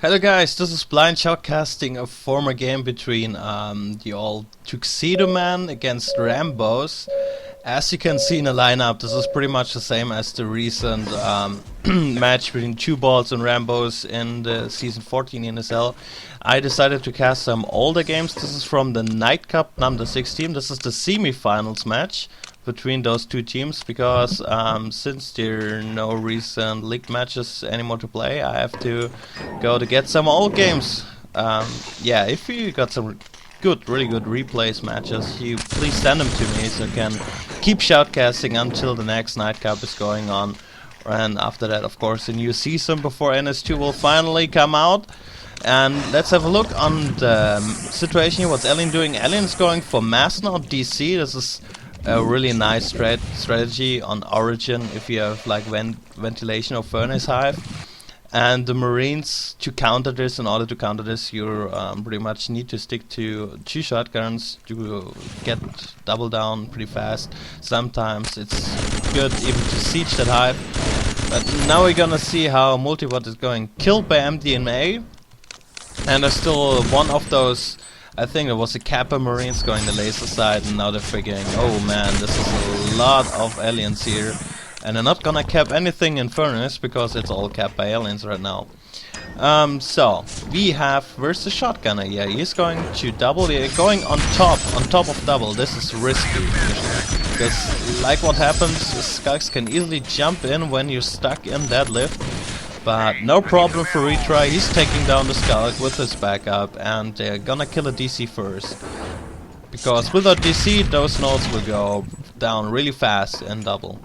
Hello guys, this is blind shoutcasting a former game between the old TuxedoMen against RAMBOS. As you can see in the lineup, this is pretty much the same as the recent match between Two Balls and RAMBOS in the season 14 NSL. I decided to cast some older games. This is from the NightCup number 16. This is the semifinals match between those two teams, because since there are no recent league matches anymore to play, I have to go to get some old games. Yeah, if you got some really good replays matches, you please send them to me so I can keep shoutcasting until the next NightCup is going on. And after that, of course, the new season before NS2 will finally come out. And let's have a look on the situation here. What's Alien doing? Alien's going for Mass Node DC. This is a really nice strategy on Origin if you have like ventilation or furnace hive. And the Marines, to counter this, in order to counter this, you pretty much need to stick to 2 shotguns to get double down pretty fast. Sometimes it's good even to siege that hive. But now we're gonna see how Multibot is going. Killed by MDMA. And there's still one of those, I think it was a Kappa Marines going the laser side, and now they're figuring, oh man, this is a lot of aliens here. And they're not gonna cap anything in Furnace, because it's all capped by aliens right now. So, we have, where's the shotgunner? Yeah, he's going to double, going on top of double. This is risky, because like what happens, Skulks can easily jump in when you're stuck in deadlift. But no problem for retry. He's taking down the Skulk with his backup, and they're gonna kill a DC first. Because without DC, those nodes will go down really fast in double.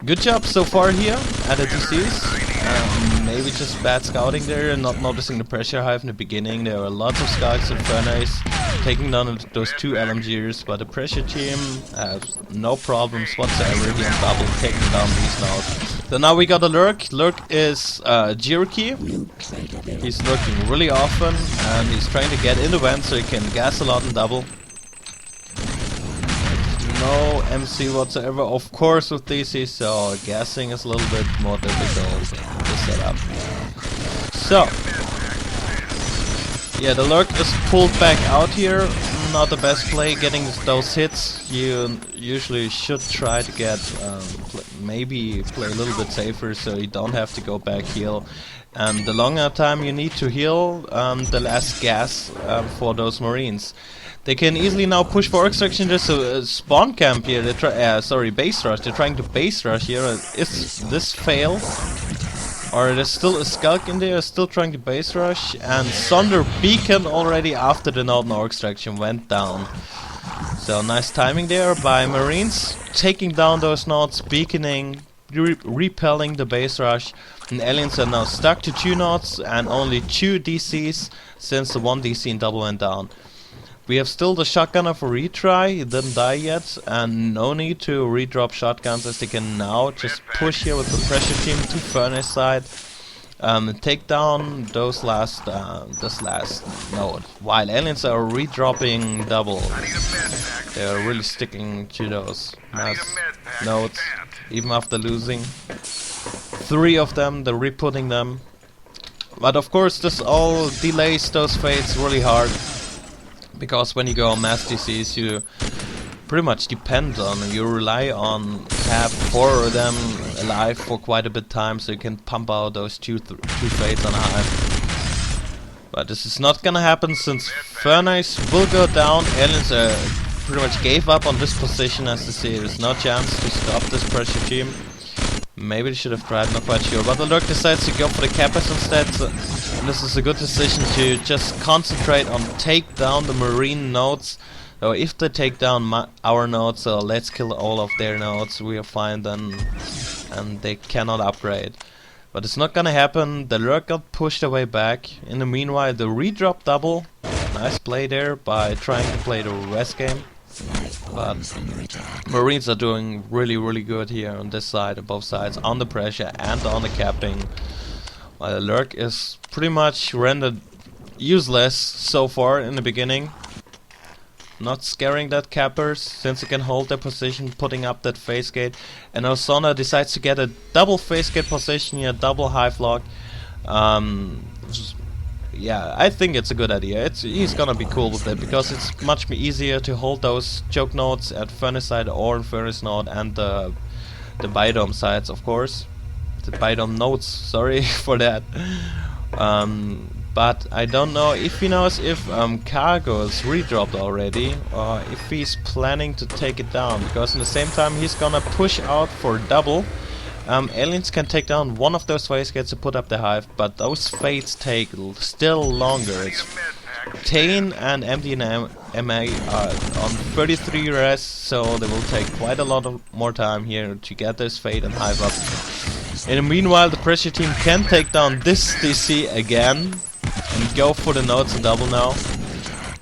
Good job so far here at the DCs. Maybe just bad scouting there and not noticing the pressure hive in the beginning. There are lots of Skulks and Furnace taking down those 2 LMGers, but the pressure team has no problems whatsoever here in double, taking down these nodes. So now we got a Lurk. Lurk is Cherokee. He's lurking really often, and he's trying to get in the vent so he can gas a lot in double. No MC whatsoever, of course, with DC, so gassing is a little bit more difficult to set up. So, yeah, the Lurk is pulled back out here. Not the best play, getting those hits. You usually should try to get, maybe play a little bit safer so you don't have to go back heal. And the longer time you need to heal, the less gas for those Marines. They can easily now push for extraction. There's a spawn camp here. They try, base rush. They're trying to base rush here. Is this fail? Or there's still a Skulk in there, still trying to base rush. And Sonder beacon already after the node no extraction went down. So nice timing there by Marines, taking down those nodes, beaconing, repelling the base rush. And aliens are now stuck to 2 nodes and only 2 DCs, since the 1 DC in double went down. We have still the shotgunner for retry. He didn't die yet, and no need to redrop shotguns, as they can now just push here with the pressure team to Furnace side, take down those this last node. While aliens are redropping double, they are really sticking to those mass nodes, even after losing 3 of them. They're re-putting them, but of course this all delays those fates really hard. Because when you go on mass DCs, you pretty much depend on, you rely on have 4 of them alive for quite a bit of time, so you can pump out those 2 fates on a hive. But this is not gonna happen, since Furnace will go down. Aliens pretty much gave up on this position, as they see there's no chance to stop this pressure team. Maybe they should have tried, not quite sure. But the Lurk decides to go for the Kappas instead. So this is a good decision to just concentrate on take down the Marine nodes. So if they take down our nodes, so let's kill all of their nodes. We are fine then, and they cannot upgrade. But it's not gonna happen. The Lurk got pushed away back. In the meanwhile, the redrop double. Nice play there by trying to play the rest game. But Marines are doing really good here on this side, on both sides, on the pressure and on the capping. While the Lurk is pretty much rendered useless so far in the beginning. Not scaring that cappers, since he can hold their position, putting up that phase gate. And Osona decides to get a double phase gate position here, double hive lock. Yeah, I think it's a good idea. He's gonna be cool with it because it's much easier to hold those choke nodes at furnace side or in furnace node and the biodome sides, of course. The biodome nodes, sorry for that. But I don't know if he knows if cargo is redropped already or if he's planning to take it down, because in the same time he's gonna push out for double. Aliens can take down one of those phase gates to put up the hive, but those fates take still longer. It's Tane and MD and MA are on 33 res, so they will take quite a lot of more time here to get this fate and hive up. In the meanwhile, the pressure team can take down this DC again and go for the nodes and double now.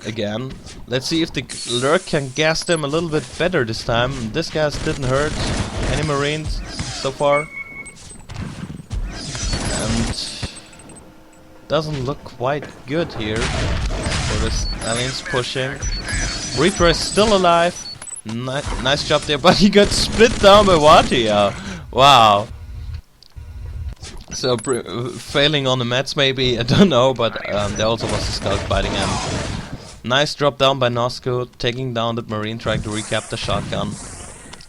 Again. Let's see if the lurk can gas them a little bit better this time. This gas didn't hurt any marines so far. And doesn't look quite good here for this aliens pushing. Reaper is still alive. Nice job there, but he got split down by Watia. Wow. So failing on the mats maybe, I don't know, but there also was a scout biting him. Nice drop down by Nosco, taking down that marine, trying to recap the shotgun.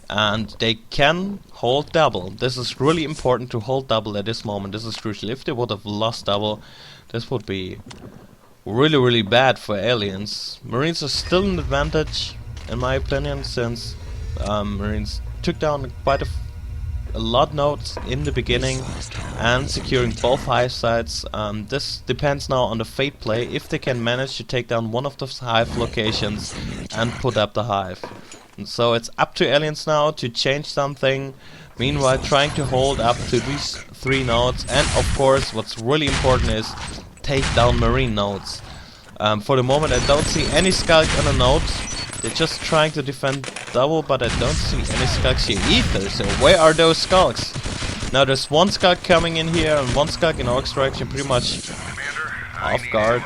And they can hold double. This is really important to hold double at this moment. This is crucial. If they would have lost double, this would be really bad for aliens. Marines are still an advantage, in my opinion, since Marines took down quite a lot nodes in the beginning and securing both hive sites. This depends now on the fate play, if they can manage to take down one of those hive locations and put up the hive. And so it's up to aliens now to change something, meanwhile trying to hold up to these 3 nodes, and of course what's really important is take down marine nodes. For the moment I don't see any skulk on a node. They're just trying to defend double, but I don't see any skulks here either, so where are those skulks? Now there's one skulk coming in here and one skulk in Orc's direction, pretty much off guard.